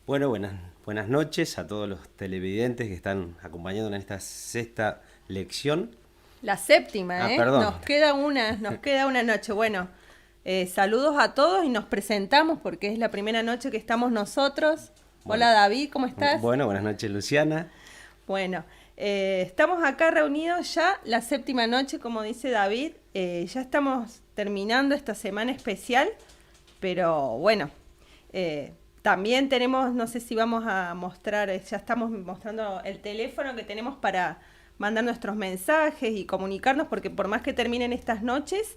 Bueno, buenas noches a todos los televidentes que están acompañándonos en esta sexta lección. La séptima, ¿eh? Perdón. Nos queda una noche. Bueno, saludos a todos y nos presentamos porque es la primera noche que estamos nosotros. Bueno. Hola David, ¿cómo estás? Bueno, buenas noches Luciana. Bueno, estamos acá reunidos ya la séptima noche, como dice David. Ya estamos terminando esta semana especial, pero bueno, también tenemos, no sé si vamos a mostrar, ya estamos mostrando el teléfono que tenemos para mandar nuestros mensajes y comunicarnos, porque por más que terminen estas noches,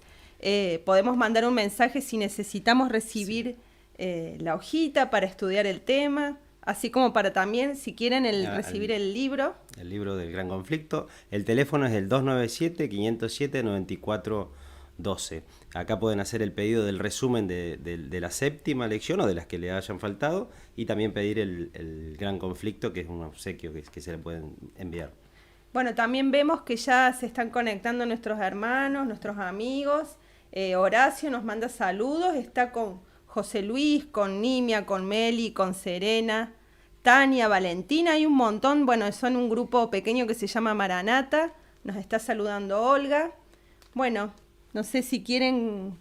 podemos mandar un mensaje si necesitamos recibir la hojita para estudiar el tema, así como para también, si quieren, recibir el libro. El libro del Gran Conflicto. El teléfono es el 297-507-9412. Acá pueden hacer el pedido del resumen de la séptima lección o de las que le hayan faltado, y también pedir el Gran Conflicto, que es un obsequio que se le pueden enviar. Bueno, también vemos que ya se están conectando nuestros hermanos, nuestros amigos. Horacio nos manda saludos, está con José Luis, con Nimia, con Meli, con Serena, Tania, Valentina, hay un montón. Bueno, son un grupo pequeño que se llama Maranata. Nos está saludando Olga. Bueno, no sé si quieren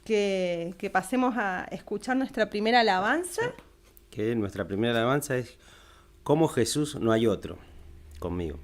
que pasemos a escuchar nuestra primera alabanza. Que nuestra primera alabanza es "Como Jesús no hay otro", conmigo.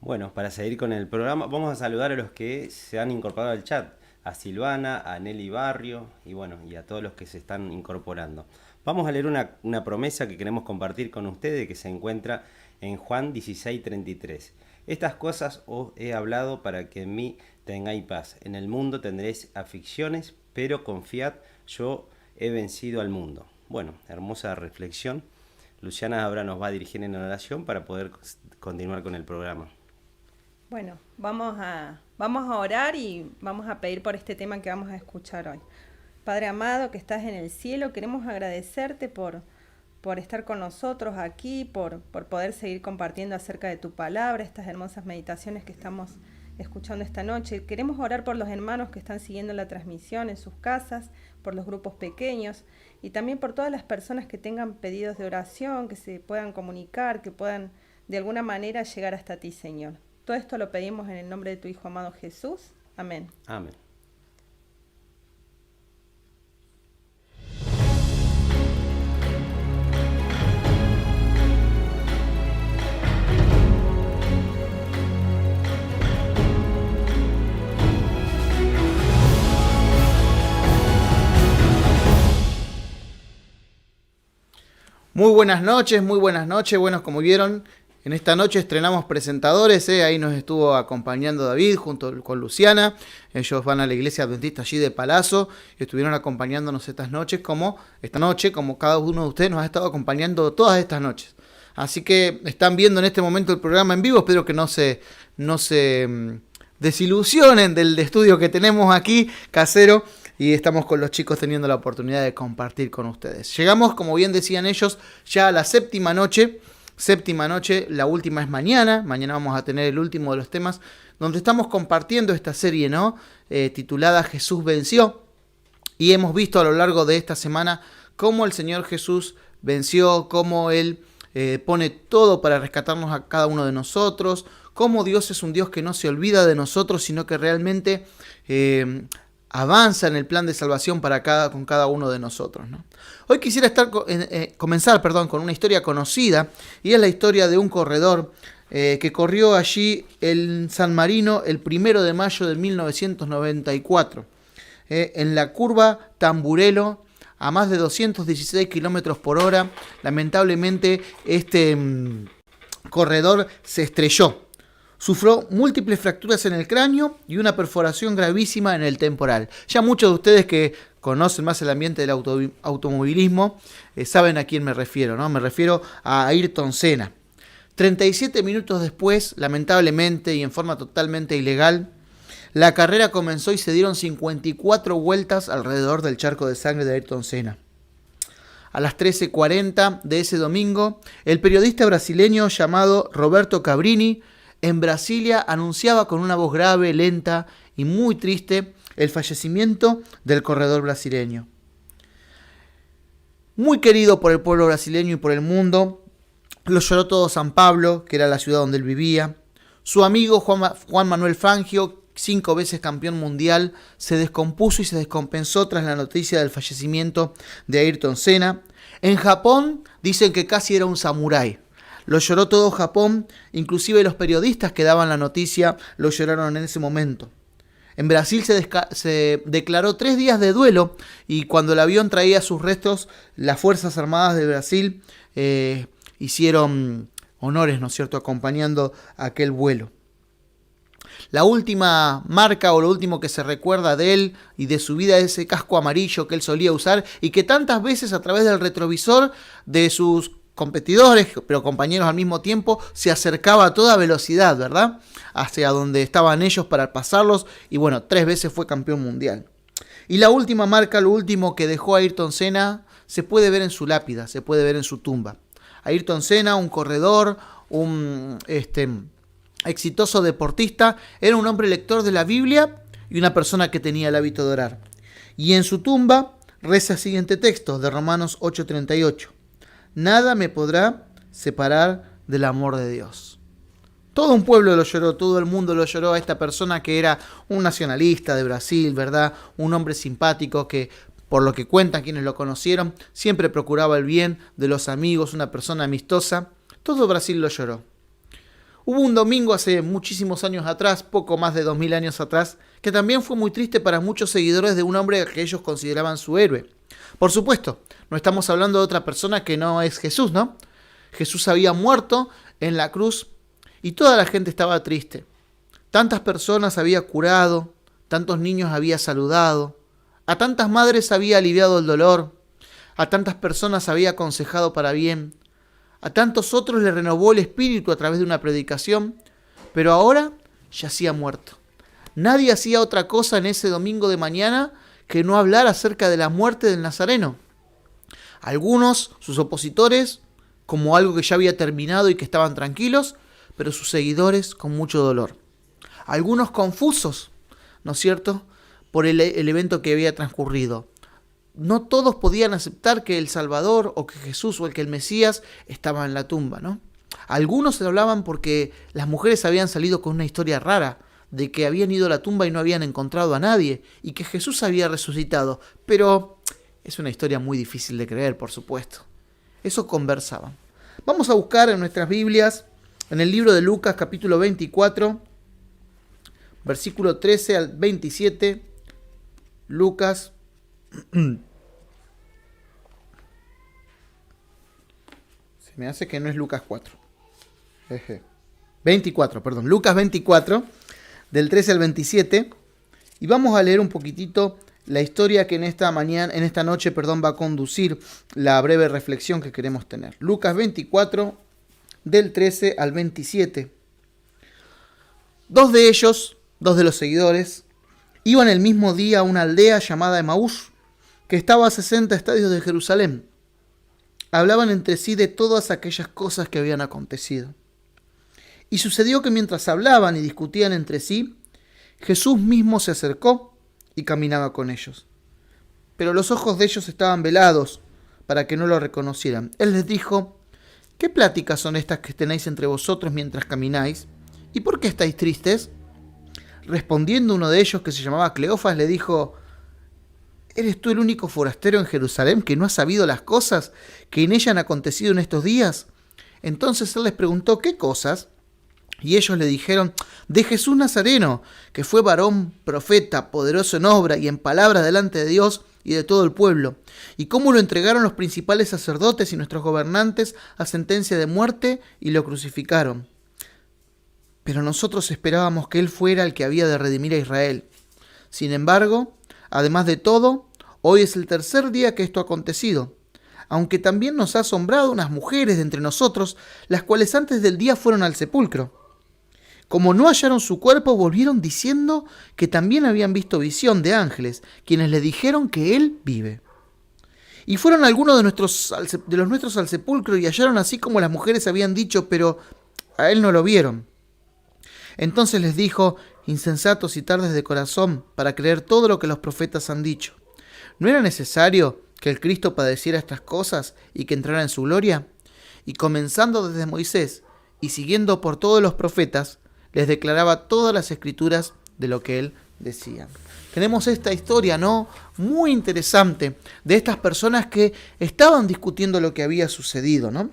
Bueno, para seguir con el programa, vamos a saludar a los que se han incorporado al chat. A Silvana, a Nelly Barrio y a todos los que se están incorporando. Vamos a leer una promesa que queremos compartir con ustedes, que se encuentra en Juan 16:33. Estas cosas os he hablado para que en mí tengáis paz. En el mundo tendréis aflicciones, pero confiad, yo he vencido al mundo. Bueno, hermosa reflexión. Luciana ahora nos va a dirigir en oración para poder continuar con el programa. Bueno, vamos a orar y vamos a pedir por este tema que vamos a escuchar hoy. Padre amado que estás en el cielo, queremos agradecerte por por estar con nosotros aquí, por poder seguir compartiendo acerca de tu palabra, estas hermosas meditaciones que estamos escuchando esta noche. Queremos orar por los hermanos que están siguiendo la transmisión en sus casas, por los grupos pequeños y también por todas las personas que tengan pedidos de oración, que se puedan comunicar, que puedan de alguna manera llegar hasta ti, Señor. Todo esto lo pedimos en el nombre de tu Hijo amado Jesús. Amén. Amén. Muy buenas noches, muy buenas noches. Bueno, como vieron, en esta noche estrenamos presentadores. Ahí nos estuvo acompañando David junto con Luciana. Ellos van a la iglesia adventista allí de Palazzo y estuvieron acompañándonos esta noche, como cada uno de ustedes nos ha estado acompañando todas estas noches. Así que están viendo en este momento el programa en vivo. Espero que no se desilusionen del estudio que tenemos aquí, casero. Y estamos con los chicos teniendo la oportunidad de compartir con ustedes. Llegamos, como bien decían ellos, ya a la séptima noche. Séptima noche, la última es mañana. Mañana vamos a tener el último de los temas, donde estamos compartiendo esta serie, ¿no? Titulada Jesús venció. Y hemos visto a lo largo de esta semana cómo el Señor Jesús venció, cómo Él pone todo para rescatarnos a cada uno de nosotros, cómo Dios es un Dios que no se olvida de nosotros, sino que realmente avanza en el plan de salvación con cada uno de nosotros, ¿no? Hoy quisiera comenzar con una historia conocida, y es la historia de un corredor que corrió allí en San Marino el 1 de mayo de 1994, en la curva Tamburello, a más de 216 kilómetros por hora. Lamentablemente este corredor se estrelló. Sufrió múltiples fracturas en el cráneo y una perforación gravísima en el temporal. Ya muchos de ustedes que conocen más el ambiente del automovilismo saben a quién me refiero, ¿no? Me refiero a Ayrton Senna. 37 minutos después, lamentablemente y en forma totalmente ilegal, la carrera comenzó y se dieron 54 vueltas alrededor del charco de sangre de Ayrton Senna. A las 13:40 de ese domingo, el periodista brasileño llamado Roberto Cabrini en Brasilia anunciaba con una voz grave, lenta y muy triste el fallecimiento del corredor brasileño. Muy querido por el pueblo brasileño y por el mundo, lo lloró todo San Pablo, que era la ciudad donde él vivía. Su amigo Juan Manuel Fangio, 5 veces campeón mundial, se descompuso y se descompensó tras la noticia del fallecimiento de Ayrton Senna. En Japón dicen que casi era un samurái. Lo lloró todo Japón, inclusive los periodistas que daban la noticia lo lloraron en ese momento. En Brasil se declaró 3 días de duelo, y cuando el avión traía sus restos, las Fuerzas Armadas de Brasil hicieron honores, ¿no es cierto?, acompañando aquel vuelo. La última marca o lo último que se recuerda de él y de su vida es ese casco amarillo que él solía usar y que tantas veces a través del retrovisor de sus competidores, pero compañeros al mismo tiempo, se acercaba a toda velocidad, ¿verdad?, hacia donde estaban ellos para pasarlos, y bueno, 3 veces fue campeón mundial. Y la última marca, lo último que dejó Ayrton Senna, se puede ver en su lápida, se puede ver en su tumba. Ayrton Senna, un corredor, un exitoso deportista, era un hombre lector de la Biblia y una persona que tenía el hábito de orar. Y en su tumba reza el siguiente texto de Romanos 8:38. Nada me podrá separar del amor de Dios. Todo un pueblo lo lloró, todo el mundo lo lloró a esta persona que era un nacionalista de Brasil, ¿verdad? Un hombre simpático que, por lo que cuentan quienes lo conocieron, siempre procuraba el bien de los amigos, una persona amistosa. Todo Brasil lo lloró. Hubo un domingo hace muchísimos años atrás, poco más de 2000 años atrás, que también fue muy triste para muchos seguidores de un hombre que ellos consideraban su héroe. Por supuesto, no estamos hablando de otra persona que no es Jesús, ¿no? Jesús había muerto en la cruz y toda la gente estaba triste. Tantas personas había curado, tantos niños había saludado, a tantas madres había aliviado el dolor, a tantas personas había aconsejado para bien, a tantos otros le renovó el espíritu a través de una predicación, pero ahora yacía muerto. Nadie hacía otra cosa en ese domingo de mañana que no hablar acerca de la muerte del Nazareno. Algunos, sus opositores, como algo que ya había terminado y que estaban tranquilos, pero sus seguidores con mucho dolor. Algunos confusos, ¿no es cierto?, por el evento que había transcurrido. No todos podían aceptar que el Salvador o que Jesús o que el Mesías estaba en la tumba, ¿no? Algunos se hablaban porque las mujeres habían salido con una historia rara, de que habían ido a la tumba y no habían encontrado a nadie, y que Jesús había resucitado. Pero es una historia muy difícil de creer, por supuesto. Eso conversaban. Vamos a buscar en nuestras Biblias, en el libro de Lucas, capítulo 24, versículo 13 al 27. Lucas. Se me hace que no es Lucas 4. 24, perdón. Lucas 24, del 13 al 27. Y vamos a leer un poquitito la historia que en esta noche, va a conducir la breve reflexión que queremos tener. Lucas 24, del 13 al 27. Dos de los seguidores, iban el mismo día a una aldea llamada Emaús, que estaba a 60 estadios de Jerusalén. Hablaban entre sí de todas aquellas cosas que habían acontecido. Y sucedió que mientras hablaban y discutían entre sí, Jesús mismo se acercó y caminaba con ellos. Pero los ojos de ellos estaban velados para que no lo reconocieran. Él les dijo: ¿qué pláticas son estas que tenéis entre vosotros mientras camináis? ¿Y por qué estáis tristes? Respondiendo uno de ellos, que se llamaba Cleofas, le dijo: ¿eres tú el único forastero en Jerusalén que no ha sabido las cosas que en ella han acontecido en estos días? Entonces él les preguntó: ¿qué cosas? Y ellos le dijeron: de Jesús Nazareno, que fue varón, profeta, poderoso en obra y en palabra delante de Dios y de todo el pueblo, y cómo lo entregaron los principales sacerdotes y nuestros gobernantes a sentencia de muerte y lo crucificaron. Pero nosotros esperábamos que él fuera el que había de redimir a Israel. Sin embargo, además de todo, hoy es el tercer día que esto ha acontecido, aunque también nos ha asombrado unas mujeres de entre nosotros, las cuales antes del día fueron al sepulcro. Como no hallaron su cuerpo, volvieron diciendo que también habían visto visión de ángeles, quienes le dijeron que él vive. Y fueron algunos de los nuestros al sepulcro y hallaron así como las mujeres habían dicho, pero a él no lo vieron. Entonces les dijo: insensatos y tardes de corazón, para creer todo lo que los profetas han dicho. ¿No era necesario que el Cristo padeciera estas cosas y que entrara en su gloria? Y comenzando desde Moisés y siguiendo por todos los profetas, les declaraba todas las escrituras de lo que él decía. Tenemos esta historia, ¿no?, muy interesante, de estas personas que estaban discutiendo lo que había sucedido, ¿no?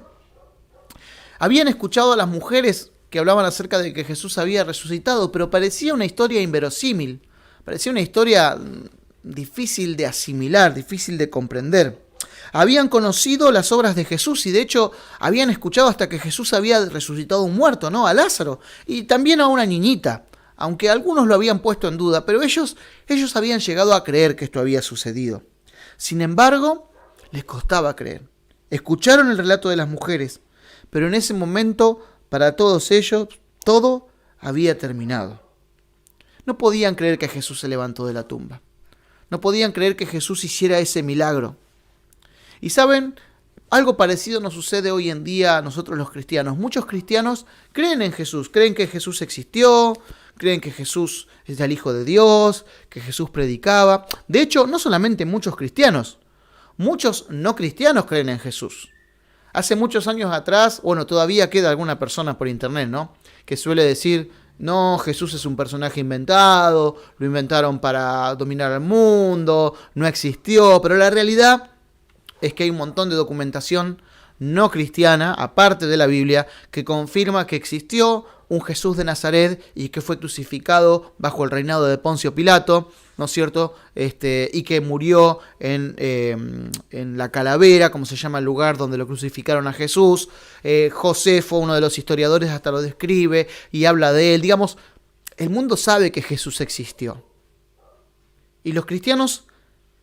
Habían escuchado a las mujeres que hablaban acerca de que Jesús había resucitado, pero parecía una historia inverosímil, parecía una historia difícil de asimilar, difícil de comprender. Habían conocido las obras de Jesús y de hecho habían escuchado hasta que Jesús había resucitado a un muerto, ¿no?, a Lázaro, y también a una niñita, aunque algunos lo habían puesto en duda, pero ellos habían llegado a creer que esto había sucedido. Sin embargo, les costaba creer. Escucharon el relato de las mujeres, pero en ese momento, para todos ellos, todo había terminado. No podían creer que Jesús se levantó de la tumba. No podían creer que Jesús hiciera ese milagro. Y saben, algo parecido nos sucede hoy en día a nosotros los cristianos. Muchos cristianos creen en Jesús, creen que Jesús existió, creen que Jesús es el Hijo de Dios, que Jesús predicaba. De hecho, no solamente muchos cristianos, muchos no cristianos creen en Jesús. Hace muchos años atrás, todavía queda alguna persona por internet, ¿no?, que suele decir: no, Jesús es un personaje inventado, lo inventaron para dominar al mundo, no existió, pero la realidad es que hay un montón de documentación no cristiana, aparte de la Biblia, que confirma que existió un Jesús de Nazaret y que fue crucificado bajo el reinado de Poncio Pilato, ¿no es cierto?, y que murió en la Calavera, como se llama el lugar donde lo crucificaron a Jesús. Josefo, uno de los historiadores, hasta lo describe y habla de él. Digamos, el mundo sabe que Jesús existió. Y los cristianos,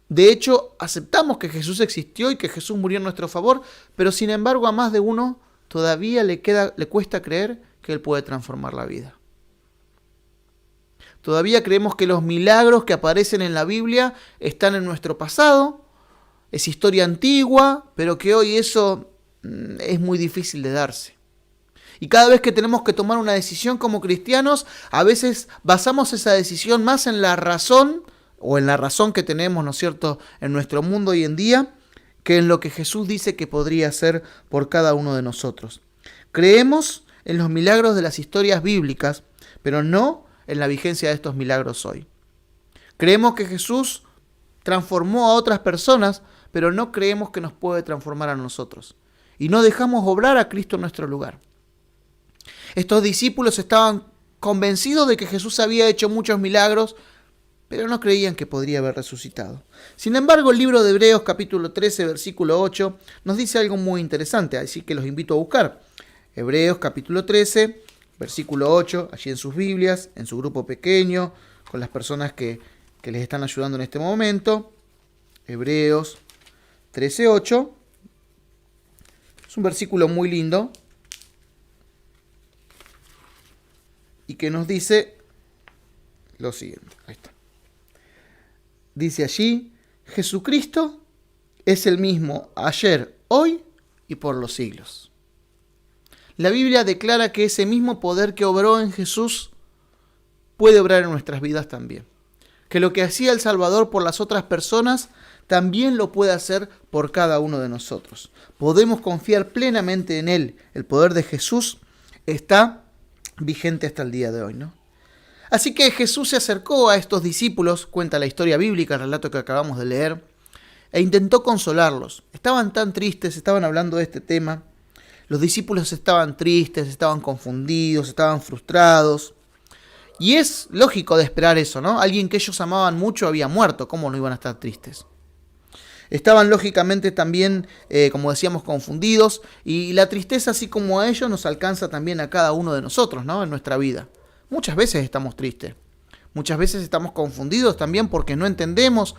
de hecho, aceptamos que Jesús existió y que Jesús murió en nuestro favor, pero sin embargo a más de uno todavía le cuesta creer que Él puede transformar la vida. Todavía creemos que los milagros que aparecen en la Biblia están en nuestro pasado es historia antigua, pero que hoy eso es muy difícil de darse. Y cada vez que tenemos que tomar una decisión como cristianos, a veces basamos esa decisión más en la razón, o en la razón que tenemos, ¿no es cierto?, en nuestro mundo hoy en día, que en lo que Jesús dice que podría hacer por cada uno de nosotros. Creemos en los milagros de las historias bíblicas, pero no en la vigencia de estos milagros hoy. Creemos que Jesús transformó a otras personas, pero no creemos que nos puede transformar a nosotros. Y no dejamos obrar a Cristo en nuestro lugar. Estos discípulos estaban convencidos de que Jesús había hecho muchos milagros, pero no creían que podría haber resucitado. Sin embargo, el libro de Hebreos capítulo 13, versículo 8, nos dice algo muy interesante, así que los invito a buscar. Hebreos capítulo 13, versículo 8, allí en sus Biblias, en su grupo pequeño, con las personas que les están ayudando en este momento. Hebreos 13, 8. Es un versículo muy lindo y que nos dice lo siguiente. Ahí está. Dice allí, Jesucristo es el mismo ayer, hoy y por los siglos. La Biblia declara que ese mismo poder que obró en Jesús puede obrar en nuestras vidas también. Que lo que hacía el Salvador por las otras personas también lo puede hacer por cada uno de nosotros. Podemos confiar plenamente en Él. El poder de Jesús está vigente hasta el día de hoy, ¿no? Así que Jesús se acercó a estos discípulos, cuenta la historia bíblica, el relato que acabamos de leer, e intentó consolarlos. Estaban tan tristes, estaban hablando de este tema. Los discípulos estaban tristes, estaban confundidos, estaban frustrados. Y es lógico de esperar eso, ¿no? Alguien que ellos amaban mucho había muerto, ¿cómo no iban a estar tristes? Estaban lógicamente también, como decíamos, confundidos, y la tristeza, así como a ellos, nos alcanza también a cada uno de nosotros, ¿no? En nuestra vida. Muchas veces estamos tristes, muchas veces estamos confundidos también porque no entendemos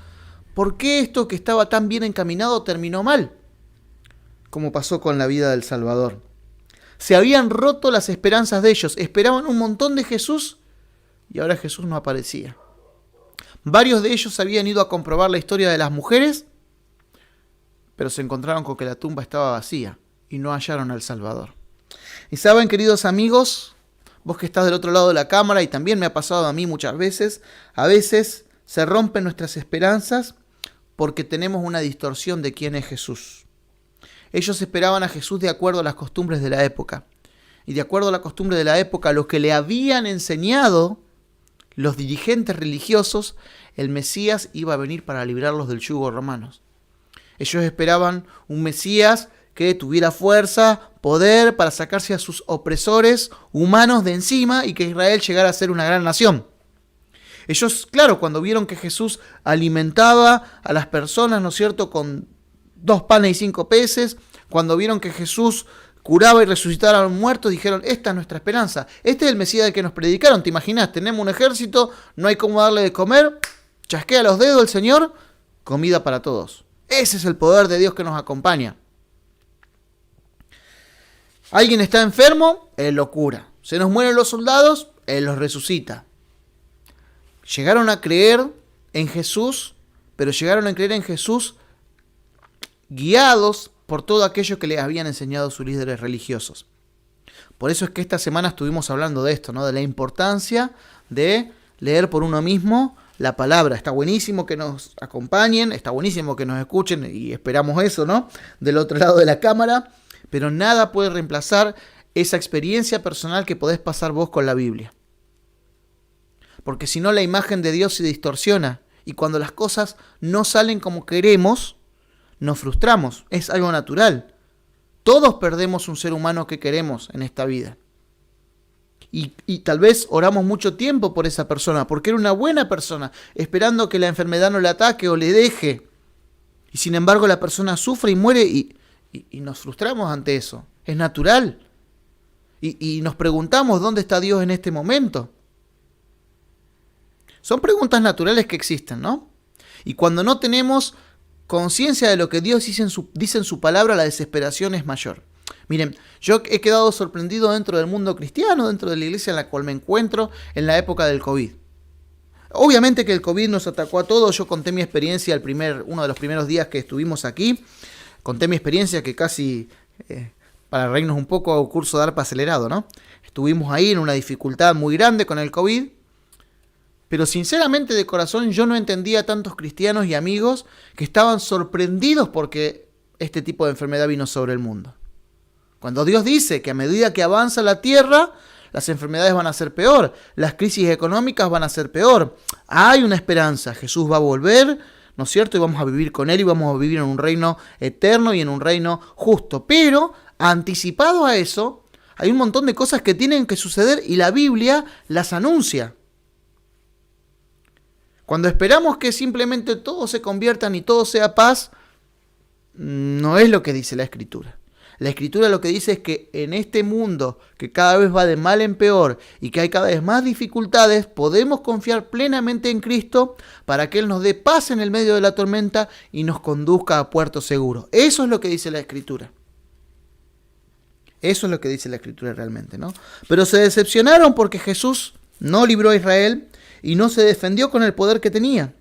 por qué esto que estaba tan bien encaminado terminó mal, como pasó con la vida del Salvador. Se habían roto las esperanzas de ellos, esperaban un montón de Jesús y ahora Jesús no aparecía. Varios de ellos habían ido a comprobar la historia de las mujeres, pero se encontraron con que la tumba estaba vacía y no hallaron al Salvador. Y saben, queridos amigos, vos que estás del otro lado de la cámara, y también me ha pasado a mí muchas veces, a veces se rompen nuestras esperanzas porque tenemos una distorsión de quién es Jesús. Ellos esperaban a Jesús de acuerdo a las costumbres de la época. Y de acuerdo a la costumbre de la época, lo que le habían enseñado los dirigentes religiosos, el Mesías iba a venir para librarlos del yugo romano. Ellos esperaban un Mesías que tuviera fuerza, poder para sacarse a sus opresores humanos de encima y que Israel llegara a ser una gran nación. Ellos, claro, cuando vieron que Jesús alimentaba a las personas, ¿no es cierto?, con 2 panes y 5 peces, cuando vieron que Jesús curaba y resucitaba a los muertos, dijeron, esta es nuestra esperanza, este es el Mesías del que nos predicaron, ¿te imaginas? Tenemos un ejército, no hay cómo darle de comer, chasquea los dedos el Señor, comida para todos. Ese es el poder de Dios que nos acompaña. Alguien está enfermo, Él lo cura. Se nos mueren los soldados, Él los resucita. Llegaron a creer en Jesús, pero llegaron a creer en Jesús guiados por todo aquello que les habían enseñado sus líderes religiosos. Por eso es que esta semana estuvimos hablando de esto, ¿no? De la importancia de leer por uno mismo la palabra. Está buenísimo que nos acompañen, está buenísimo que nos escuchen y esperamos eso, ¿no? Del otro lado de la cámara. Pero nada puede reemplazar esa experiencia personal que podés pasar vos con la Biblia. Porque si no, la imagen de Dios se distorsiona. Y cuando las cosas no salen como queremos, nos frustramos. Es algo natural. Todos perdemos un ser humano que queremos en esta vida. Y tal vez oramos mucho tiempo por esa persona, porque era una buena persona, esperando que la enfermedad no le ataque o le deje. Y sin embargo la persona sufre y muere y nos frustramos ante eso. Es natural. Y nos preguntamos dónde está Dios en este momento. Son preguntas naturales que existen, ¿no? Y cuando no tenemos conciencia de lo que Dios dice en su palabra, la desesperación es mayor. Miren, yo he quedado sorprendido dentro del mundo cristiano, dentro de la iglesia en la cual me encuentro en la época del COVID. Obviamente que el COVID nos atacó a todos. Yo conté mi experiencia uno de los primeros días que estuvimos aquí. Conté mi experiencia que casi, para reírnos un poco, hago curso de arpa acelerado, ¿no? Estuvimos ahí en una dificultad muy grande con el COVID. Pero sinceramente de corazón yo no entendía a tantos cristianos y amigos que estaban sorprendidos porque este tipo de enfermedad vino sobre el mundo. Cuando Dios dice que a medida que avanza la tierra, las enfermedades van a ser peor, las crisis económicas van a ser peor. Hay una esperanza, Jesús va a volver, ¿no es cierto? Y vamos a vivir con Él y vamos a vivir en un reino eterno y en un reino justo. Pero anticipado a eso, hay un montón de cosas que tienen que suceder y la Biblia las anuncia. Cuando esperamos que simplemente todo se convierta y todo sea paz, no es lo que dice la Escritura. La Escritura lo que dice es que en este mundo que cada vez va de mal en peor y que hay cada vez más dificultades, podemos confiar plenamente en Cristo para que Él nos dé paz en el medio de la tormenta y nos conduzca a puerto seguro. Eso es lo que dice la Escritura. Eso es lo que dice la Escritura realmente, ¿no? Pero se decepcionaron porque Jesús no libró a Israel y no se defendió con el poder que tenía.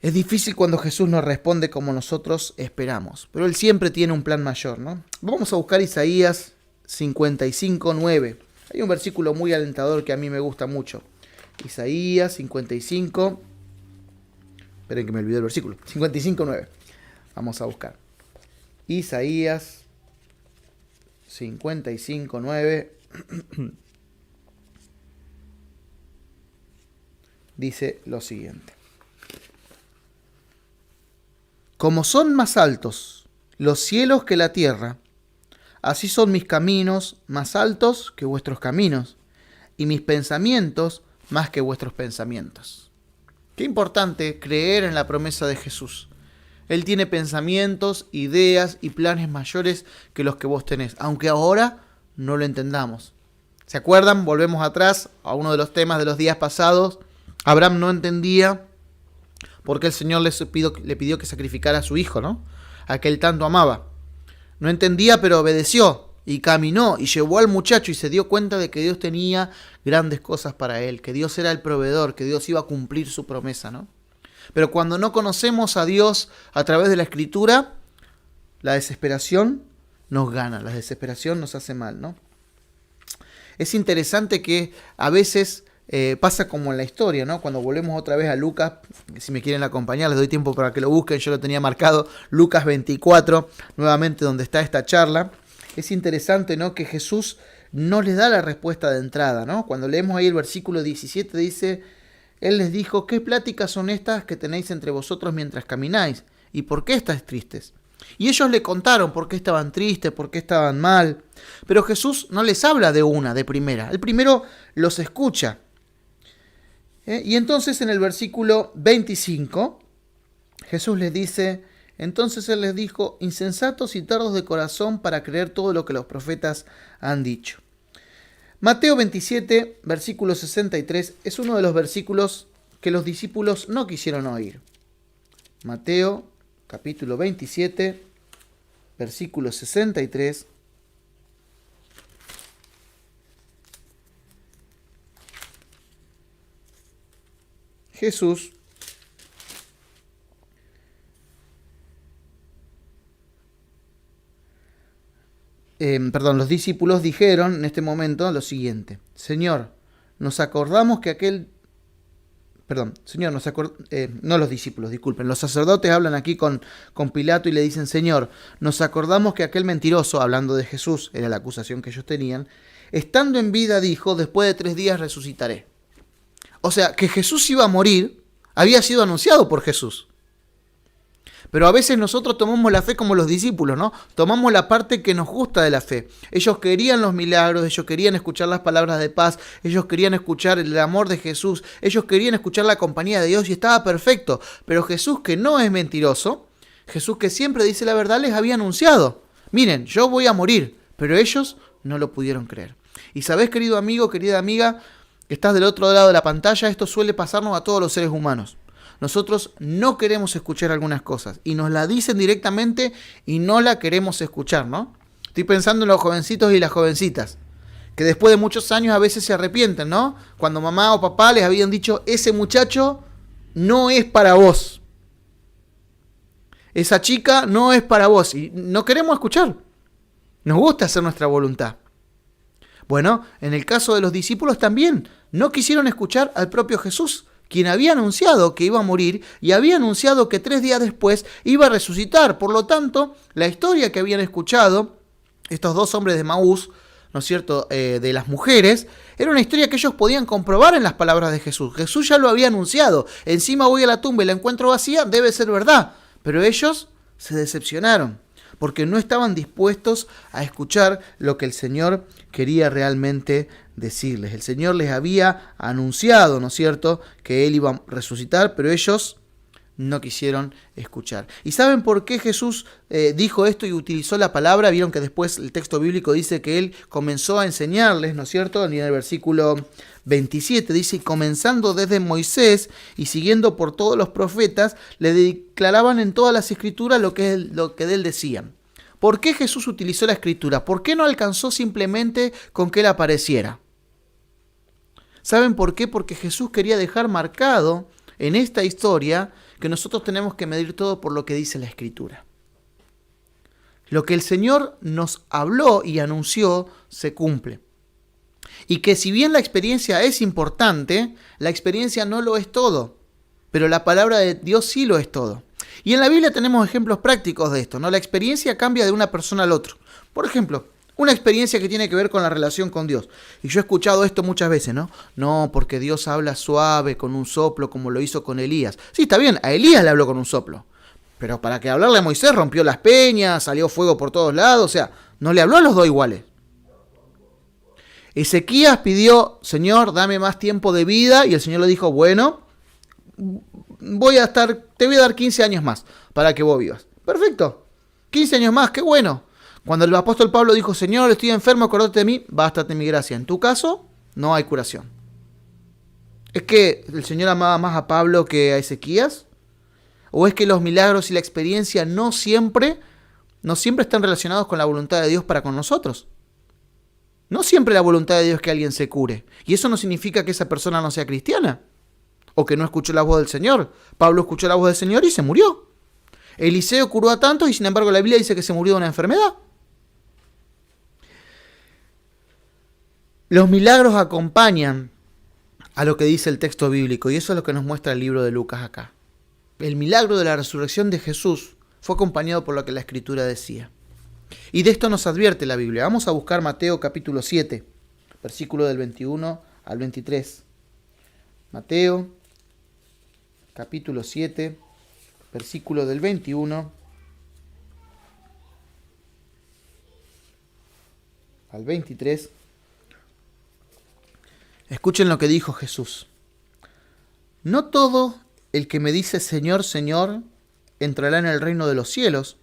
Es difícil cuando Jesús nos responde como nosotros esperamos, pero Él siempre tiene un plan mayor, ¿no? Vamos a buscar Isaías 55:9. Hay un versículo muy alentador que a mí me gusta mucho. Isaías 55. Esperen que me olvidé el versículo. 55:9. Vamos a buscar. Isaías 55:9. Dice lo siguiente. Como son más altos los cielos que la tierra, así son mis caminos más altos que vuestros caminos, y mis pensamientos más que vuestros pensamientos. Qué importante creer en la promesa de Jesús. Él tiene pensamientos, ideas y planes mayores que los que vos tenés, aunque ahora no lo entendamos. ¿Se acuerdan? Volvemos atrás a uno de los temas de los días pasados. Abraham no entendía por qué el Señor le pidió que sacrificara a su hijo, ¿no? A que él tanto amaba. No entendía, pero obedeció y caminó y llevó al muchacho y se dio cuenta de que Dios tenía grandes cosas para él, que Dios era el proveedor, que Dios iba a cumplir su promesa, ¿no? Pero cuando no conocemos a Dios a través de la Escritura, la desesperación nos gana, la desesperación nos hace mal, ¿no? Es interesante que a veces pasa como en la historia, ¿no? Cuando volvemos otra vez a Lucas, si me quieren acompañar, les doy tiempo para que lo busquen, yo lo tenía marcado, Lucas 24, nuevamente donde está esta charla. Es interesante, ¿no? Que Jesús no les da la respuesta de entrada, ¿no? Cuando leemos ahí el versículo 17 dice, Él les dijo, ¿qué pláticas son estas que tenéis entre vosotros mientras camináis? ¿Y por qué estáis tristes? Y ellos le contaron por qué estaban tristes, por qué estaban mal. Pero Jesús no les habla de primera. El primero los escucha. Y entonces en el versículo 25, Jesús les dice, entonces Él les dijo, insensatos y tardos de corazón para creer todo lo que los profetas han dicho. Mateo 27, versículo 63, es uno de los versículos que los discípulos no quisieron oír. Mateo, capítulo 27, versículo 63. Jesús los discípulos dijeron en este momento lo siguiente: Señor, nos acordamos que aquel... no los discípulos, disculpen. Los sacerdotes hablan aquí con Pilato y le dicen, Señor, nos acordamos que aquel mentiroso, hablando de Jesús, era la acusación que ellos tenían, estando en vida dijo, después de 3 días resucitaré. O sea, que Jesús iba a morir, había sido anunciado por Jesús. Pero a veces nosotros tomamos la fe como los discípulos, ¿no? Tomamos la parte que nos gusta de la fe. Ellos querían los milagros, ellos querían escuchar las palabras de paz, ellos querían escuchar el amor de Jesús, ellos querían escuchar la compañía de Dios y estaba perfecto. Pero Jesús, que no es mentiroso, Jesús que siempre dice la verdad, les había anunciado. Miren, yo voy a morir, pero ellos no lo pudieron creer. Y sabés, querido amigo, querida amiga, que estás del otro lado de la pantalla, esto suele pasarnos a todos los seres humanos. Nosotros no queremos escuchar algunas cosas y nos la dicen directamente y no la queremos escuchar, ¿no? Estoy pensando en los jovencitos y las jovencitas que después de muchos años a veces se arrepienten, ¿no? Cuando mamá o papá les habían dicho, ese muchacho no es para vos. Esa chica no es para vos. Y no queremos escuchar. Nos gusta hacer nuestra voluntad. Bueno, en el caso de los discípulos también, no quisieron escuchar al propio Jesús, quien había anunciado que iba a morir y había anunciado que 3 días después iba a resucitar. Por lo tanto, la historia que habían escuchado estos 2 hombres de Maús, ¿no es cierto?, de las mujeres, era una historia que ellos podían comprobar en las palabras de Jesús. Jesús ya lo había anunciado. Encima voy a la tumba y la encuentro vacía, debe ser verdad. Pero ellos se decepcionaron, porque no estaban dispuestos a escuchar lo que el Señor quería realmente decirles. El Señor les había anunciado, ¿no es cierto?, que Él iba a resucitar, pero ellos no quisieron escuchar. ¿Y saben por qué Jesús dijo esto y utilizó la palabra? Vieron que después el texto bíblico dice que Él comenzó a enseñarles, ¿no es cierto? En el versículo 27 dice, comenzando desde Moisés y siguiendo por todos los profetas, le declaraban en todas las escrituras lo que de Él decían. ¿Por qué Jesús utilizó la escritura? ¿Por qué no alcanzó simplemente con que Él apareciera? ¿Saben por qué? Porque Jesús quería dejar marcado en esta historia que nosotros tenemos que medir todo por lo que dice la Escritura. Lo que el Señor nos habló y anunció se cumple. Y que si bien la experiencia es importante, la experiencia no lo es todo, pero la palabra de Dios sí lo es todo. Y en la Biblia tenemos ejemplos prácticos de esto, ¿no? La experiencia cambia de una persona al otro. Por ejemplo, una experiencia que tiene que ver con la relación con Dios. Y yo he escuchado esto muchas veces, ¿no? No, porque Dios habla suave, con un soplo, como lo hizo con Elías. Sí, está bien, a Elías le habló con un soplo. Pero para que hablarle a Moisés rompió las peñas, salió fuego por todos lados, o sea, no le habló a los 2 iguales. Ezequías pidió, Señor, dame más tiempo de vida, y el Señor le dijo, bueno, te voy a dar 15 años más para que vos vivas. Perfecto, 15 años más, qué bueno. Cuando el apóstol Pablo dijo, Señor, estoy enfermo, acordate de mí, bástate mi gracia. En tu caso, no hay curación. ¿Es que el Señor amaba más a Pablo que a Ezequías? ¿O es que los milagros y la experiencia no siempre están relacionados con la voluntad de Dios para con nosotros? No siempre la voluntad de Dios es que alguien se cure. Y eso no significa que esa persona no sea cristiana. O que no escuchó la voz del Señor. Pablo escuchó la voz del Señor y se murió. Eliseo curó a tantos y sin embargo la Biblia dice que se murió de una enfermedad. Los milagros acompañan a lo que dice el texto bíblico y eso es lo que nos muestra el libro de Lucas acá. El milagro de la resurrección de Jesús fue acompañado por lo que la Escritura decía. Y de esto nos advierte la Biblia. Vamos a buscar Mateo capítulo 7, versículo del 21 al 23. Mateo capítulo 7, versículo del 21 al 23. Escuchen lo que dijo Jesús. No todo el que me dice Señor, Señor, entrará en el reino de los cielos,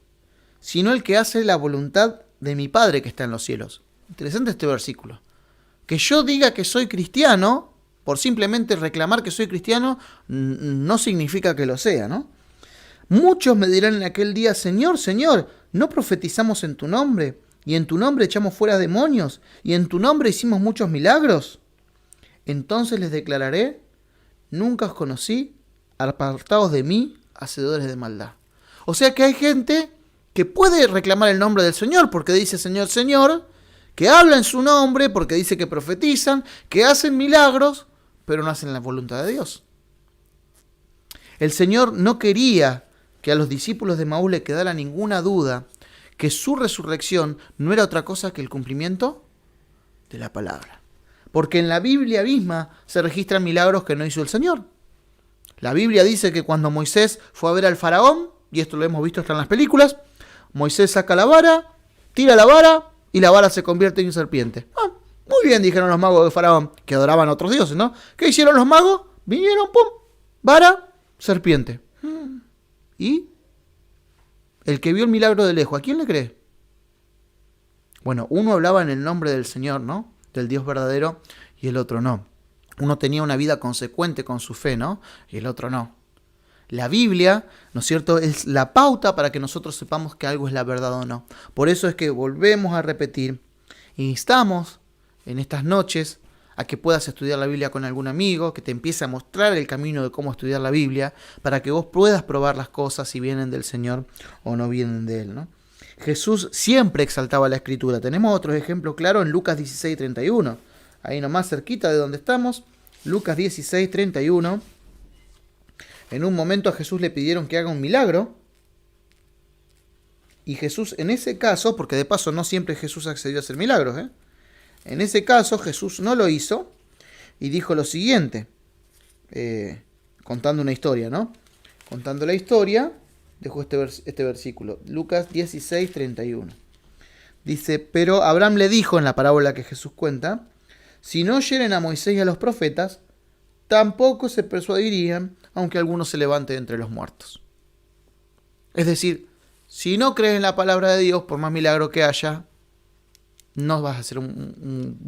sino el que hace la voluntad de mi Padre que está en los cielos. Interesante este versículo. Que yo diga que soy cristiano, por simplemente reclamar que soy cristiano, no significa que lo sea, ¿no? Muchos me dirán en aquel día, Señor, Señor, ¿no profetizamos en tu nombre? ¿Y en tu nombre echamos fuera demonios? ¿Y en tu nombre hicimos muchos milagros? Entonces les declararé, nunca os conocí, apartados de mí, hacedores de maldad. O sea que hay gente que puede reclamar el nombre del Señor porque dice Señor, Señor, que habla en su nombre porque dice que profetizan, que hacen milagros, pero no hacen la voluntad de Dios. El Señor no quería que a los discípulos de Maús le quedara ninguna duda que su resurrección no era otra cosa que el cumplimiento de la palabra. Porque en la Biblia misma se registran milagros que no hizo el Señor. La Biblia dice que cuando Moisés fue a ver al faraón, y esto lo hemos visto hasta en las películas, Moisés saca la vara, tira la vara y la vara se convierte en serpiente. Muy bien, dijeron los magos de faraón, que adoraban a otros dioses, ¿no? ¿Qué hicieron los magos? Vinieron, pum, vara, serpiente. ¿Y? El que vio el milagro de lejos, ¿a quién le cree? Bueno, uno hablaba en el nombre del Señor, ¿no? Del Dios verdadero, y el otro no. Uno tenía una vida consecuente con su fe, ¿no? Y el otro no. La Biblia, ¿no es cierto?, es la pauta para que nosotros sepamos que algo es la verdad o no. Por eso es que volvemos a repetir, instamos en estas noches a que puedas estudiar la Biblia con algún amigo, que te empiece a mostrar el camino de cómo estudiar la Biblia, para que vos puedas probar las cosas si vienen del Señor o no vienen de Él, ¿no? Jesús siempre exaltaba la Escritura. Tenemos otro ejemplo claro en Lucas 16:31. Ahí nomás cerquita de donde estamos, Lucas 16:31. En un momento a Jesús le pidieron que haga un milagro. Y Jesús en ese caso, porque de paso no siempre Jesús accedió a hacer milagros, en ese caso Jesús no lo hizo y dijo lo siguiente, contando una historia, ¿no? Contando la historia, dejó este versículo, Lucas 16:31. Dice, pero Abraham le dijo en la parábola que Jesús cuenta, si no oyeren a Moisés y a los profetas, tampoco se persuadirían, aunque alguno se levante de entre los muertos. Es decir, si no crees en la palabra de Dios, por más milagro que haya, no vas a ser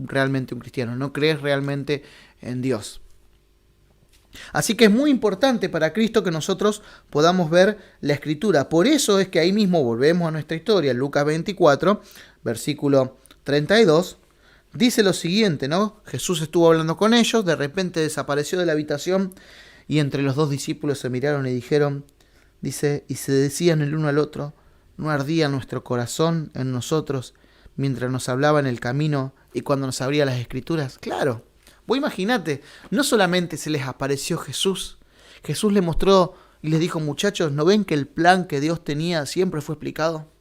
realmente un cristiano, no crees realmente en Dios. Así que es muy importante para Cristo que nosotros podamos ver la Escritura. Por eso es que ahí mismo volvemos a nuestra historia, Lucas 24, versículo 32, dice lo siguiente, ¿no? Jesús estuvo hablando con ellos, de repente desapareció de la habitación y entre los dos discípulos se miraron y dijeron, dice, y se decían el uno al otro, ¿no ardía nuestro corazón en nosotros mientras nos hablaba en el camino y cuando nos abría las Escrituras? Claro, vos imaginate, no solamente se les apareció Jesús, Jesús les mostró y les dijo, muchachos, ¿no ven que el plan que Dios tenía siempre fue explicado?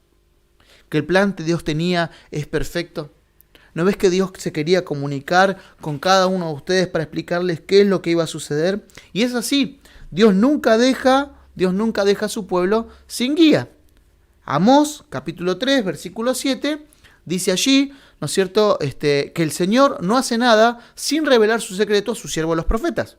Que el plan que Dios tenía es perfecto. ¿No ves que Dios se quería comunicar con cada uno de ustedes para explicarles qué es lo que iba a suceder? Y es así, Dios nunca deja a su pueblo sin guía. Amós, capítulo 3, versículo 7, dice allí, ¿no es cierto?, que el Señor no hace nada sin revelar su secreto a sus siervos los profetas.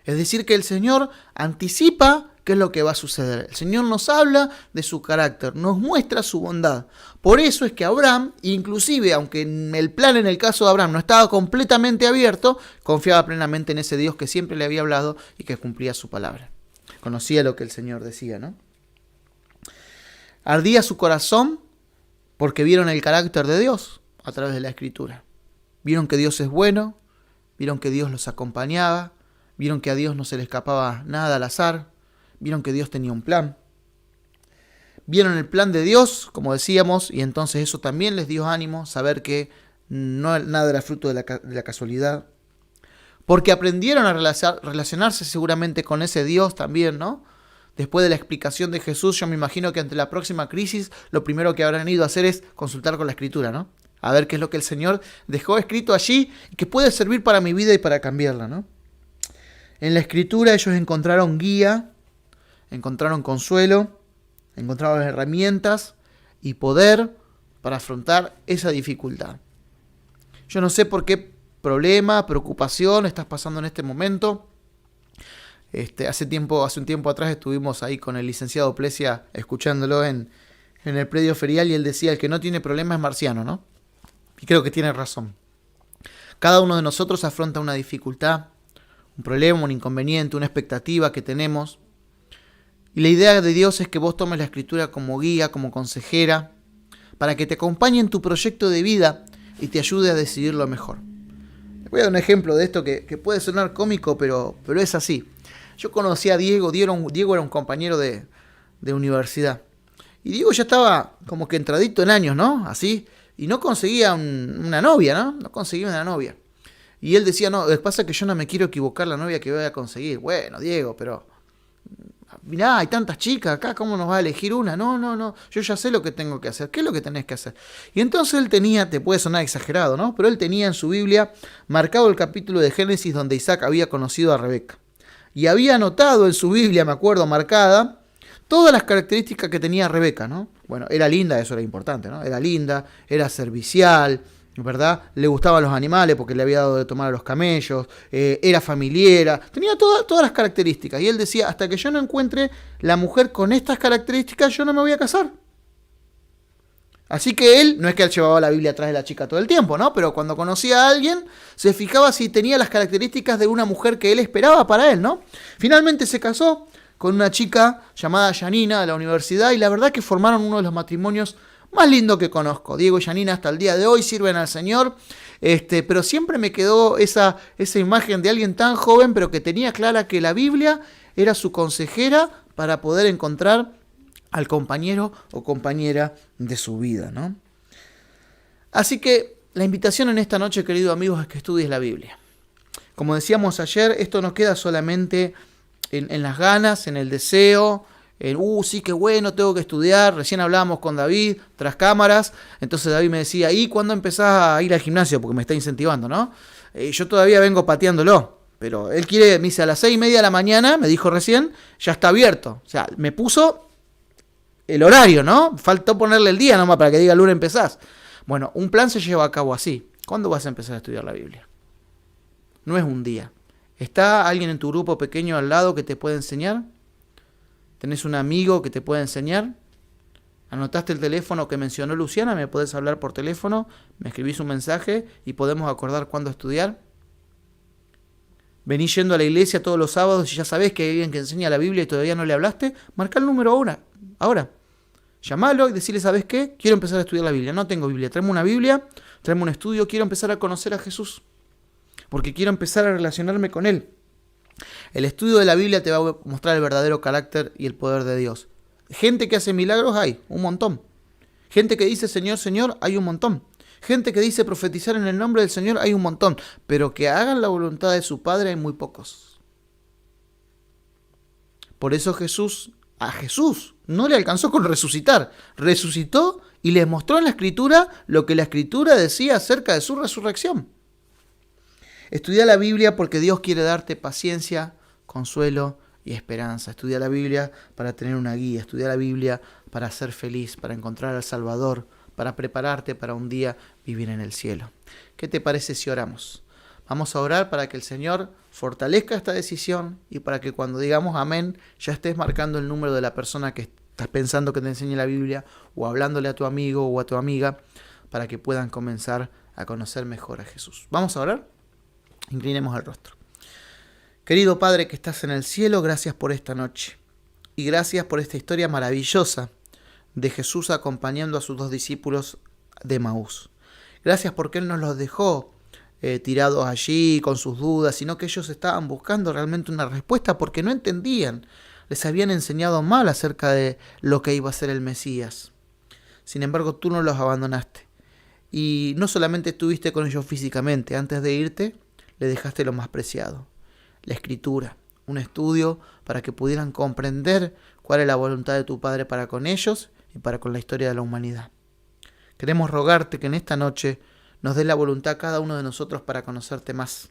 Es decir, que el Señor anticipa qué es lo que va a suceder. El Señor nos habla de su carácter, nos muestra su bondad. Por eso es que Abraham, inclusive, aunque el plan en el caso de Abraham no estaba completamente abierto, confiaba plenamente en ese Dios que siempre le había hablado y que cumplía su palabra. Conocía lo que el Señor decía, ¿no? Ardía su corazón porque vieron el carácter de Dios a través de la Escritura. Vieron que Dios es bueno, vieron que Dios los acompañaba, vieron que a Dios no se le escapaba nada al azar, vieron que Dios tenía un plan. Vieron el plan de Dios, como decíamos, y entonces eso también les dio ánimo, saber que nada era fruto de la casualidad. Porque aprendieron a relacionarse seguramente con ese Dios también, ¿no? Después de la explicación de Jesús, yo me imagino que ante la próxima crisis, lo primero que habrán ido a hacer es consultar con la Escritura, ¿no? A ver qué es lo que el Señor dejó escrito allí y que puede servir para mi vida y para cambiarla, ¿no? En la Escritura ellos encontraron guía, encontraron consuelo, encontraron herramientas y poder para afrontar esa dificultad. Yo no sé por qué problema, preocupación estás pasando en este momento. Hace un tiempo atrás estuvimos ahí con el licenciado Plesia escuchándolo en el predio ferial y él decía, el que no tiene problema es marciano, ¿no? Y creo que tiene razón. Cada uno de nosotros afronta una dificultad, un problema, un inconveniente, una expectativa que tenemos. Y la idea de Dios es que vos tomes la Escritura como guía, como consejera, para que te acompañe en tu proyecto de vida y te ayude a decidir lo mejor. Les voy a dar un ejemplo de esto que puede sonar cómico, pero es así. Yo conocí a Diego, Diego era un compañero de universidad. Y Diego ya estaba como que entradito en años, ¿no? Así. Y no conseguía una novia, ¿no? No conseguía una novia. Y él decía, no, lo que pasa es que yo no me quiero equivocar la novia que voy a conseguir. Bueno, Diego, pero mirá, hay tantas chicas acá, ¿cómo nos va a elegir una? No, yo ya sé lo que tengo que hacer. ¿Qué es lo que tenés que hacer? Y entonces él tenía, te puede sonar exagerado, ¿no? Pero él tenía en su Biblia marcado el capítulo de Génesis donde Isaac había conocido a Rebeca. Y había anotado en su Biblia, me acuerdo, marcada, todas las características que tenía Rebeca, ¿no? Bueno, era linda, eso era importante, ¿no? Era linda, era servicial, ¿verdad? Le gustaban los animales porque le había dado de tomar a los camellos, era familiera, tenía todas las características. Y él decía, hasta que yo no encuentre la mujer con estas características, yo no me voy a casar. Así que él, no es que él llevaba la Biblia atrás de la chica todo el tiempo, ¿no? Pero cuando conocía a alguien, se fijaba si tenía las características de una mujer que él esperaba para él, ¿no? Finalmente se casó con una chica llamada Janina de la universidad y la verdad que formaron uno de los matrimonios más lindo que conozco. Diego y Janina hasta el día de hoy sirven al Señor, pero siempre me quedó esa imagen de alguien tan joven, pero que tenía clara que la Biblia era su consejera para poder encontrar al compañero o compañera de su vida, ¿no? Así que la invitación en esta noche, queridos amigos, es que estudies la Biblia. Como decíamos ayer, esto no queda solamente en las ganas, en el deseo, sí, qué bueno, tengo que estudiar. Recién hablábamos con David, tras cámaras, entonces David me decía, ¿y cuándo empezás a ir al gimnasio? Porque me está incentivando, ¿no? Yo todavía vengo pateándolo, pero él quiere, me dice, a las 6:30 de la mañana, me dijo recién, ya está abierto. O sea, me puso el horario, ¿no? Faltó ponerle el día nomás para que diga lunes empezás. Bueno, un plan se lleva a cabo así. ¿Cuándo vas a empezar a estudiar la Biblia? No es un día. ¿Está alguien en tu grupo pequeño al lado que te puede enseñar? ¿Tenés un amigo que te puede enseñar? ¿Anotaste el teléfono que mencionó Luciana? ¿Me podés hablar por teléfono? ¿Me escribís un mensaje y podemos acordar cuándo estudiar? ¿Venís yendo a la iglesia todos los sábados y ya sabés que hay alguien que enseña la Biblia y todavía no le hablaste? Marcá el número ahora. Llamalo y decirle, ¿sabes qué? Quiero empezar a estudiar la Biblia. No tengo Biblia. Tráeme una Biblia, tráeme un estudio. Quiero empezar a conocer a Jesús. Porque quiero empezar a relacionarme con Él. El estudio de la Biblia te va a mostrar el verdadero carácter y el poder de Dios. Gente que hace milagros hay, un montón. Gente que dice Señor, Señor, hay un montón. Gente que dice profetizar en el nombre del Señor, hay un montón. Pero que hagan la voluntad de su Padre hay muy pocos. Por eso a Jesús no le alcanzó con resucitar. Resucitó y les mostró en la Escritura lo que la Escritura decía acerca de su resurrección. Estudia la Biblia porque Dios quiere darte paciencia, consuelo y esperanza. Estudia la Biblia para tener una guía. Estudia la Biblia para ser feliz, para encontrar al Salvador, para prepararte para un día vivir en el cielo. ¿Qué te parece si oramos? Vamos a orar para que el Señor fortalezca esta decisión y para que cuando digamos amén ya estés marcando el número de la persona que estás pensando que te enseñe la Biblia o hablándole a tu amigo o a tu amiga para que puedan comenzar a conocer mejor a Jesús. ¿Vamos a orar? Inclinemos el rostro. Querido Padre que estás en el cielo, gracias por esta noche y gracias por esta historia maravillosa de Jesús acompañando a sus 2 discípulos de Emaús. Gracias porque Él nos los dejó tirados allí con sus dudas, sino que ellos estaban buscando realmente una respuesta porque no entendían. Les habían enseñado mal acerca de lo que iba a ser el Mesías. Sin embargo, tú no los abandonaste. Y no solamente estuviste con ellos físicamente, antes de irte, le dejaste lo más preciado, la Escritura, un estudio para que pudieran comprender cuál es la voluntad de tu Padre para con ellos y para con la historia de la humanidad. Queremos rogarte que en esta noche nos dé la voluntad a cada uno de nosotros para conocerte más.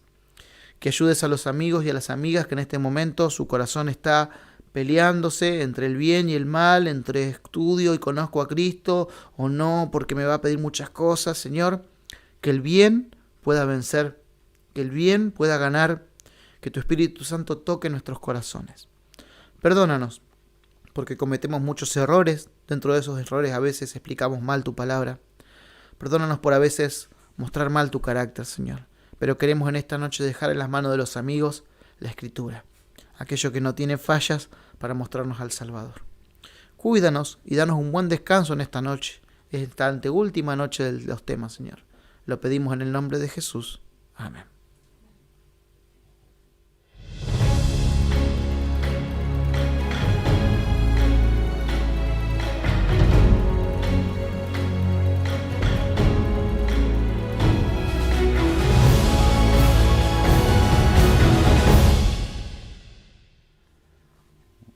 Que ayudes a los amigos y a las amigas que en este momento su corazón está peleándose entre el bien y el mal, entre estudio y conozco a Cristo o no, porque me va a pedir muchas cosas. Señor, que el bien pueda vencer, que el bien pueda ganar, que tu Espíritu Santo toque nuestros corazones. Perdónanos, porque cometemos muchos errores. Dentro de esos errores a veces explicamos mal tu palabra. Perdónanos por a veces mostrar mal tu carácter, Señor. Pero queremos en esta noche dejar en las manos de los amigos la Escritura, aquello que no tiene fallas para mostrarnos al Salvador. Cuídanos y danos un buen descanso en esta noche, esta anteúltima noche de los temas, Señor. Lo pedimos en el nombre de Jesús. Amén.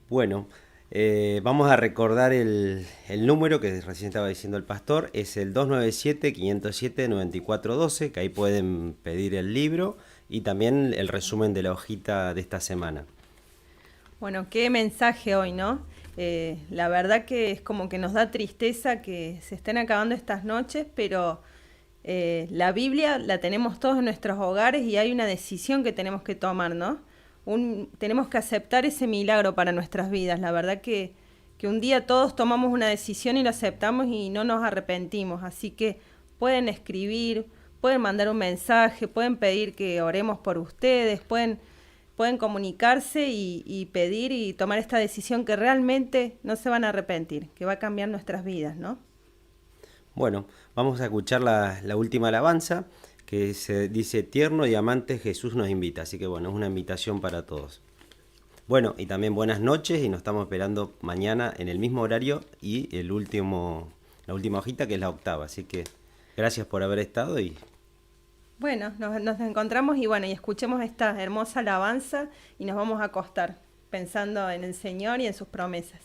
Bueno, vamos a recordar el número que recién estaba diciendo el pastor, es el 297-507-9412, que ahí pueden pedir el libro y también el resumen de la hojita de esta semana. Bueno, qué mensaje hoy, ¿no? La verdad que es como que nos da tristeza que se estén acabando estas noches, pero la Biblia la tenemos todos en nuestros hogares y hay una decisión que tenemos que tomar, ¿no? Tenemos que aceptar ese milagro para nuestras vidas. La verdad que un día todos tomamos una decisión y lo aceptamos y no nos arrepentimos. Así que pueden escribir, pueden mandar un mensaje, pueden pedir que oremos por ustedes, pueden comunicarse y pedir y tomar esta decisión que realmente no se van a arrepentir, que va a cambiar nuestras vidas, ¿no? Bueno, vamos a escuchar la última alabanza que se dice: Tierno y amante Jesús nos invita. Así que bueno, es una invitación para todos. Bueno, y también buenas noches y nos estamos esperando mañana en el mismo horario y la última hojita que es la octava. Así que gracias por haber estado y Bueno, nos encontramos y bueno, y escuchemos esta hermosa alabanza y nos vamos a acostar pensando en el Señor y en sus promesas.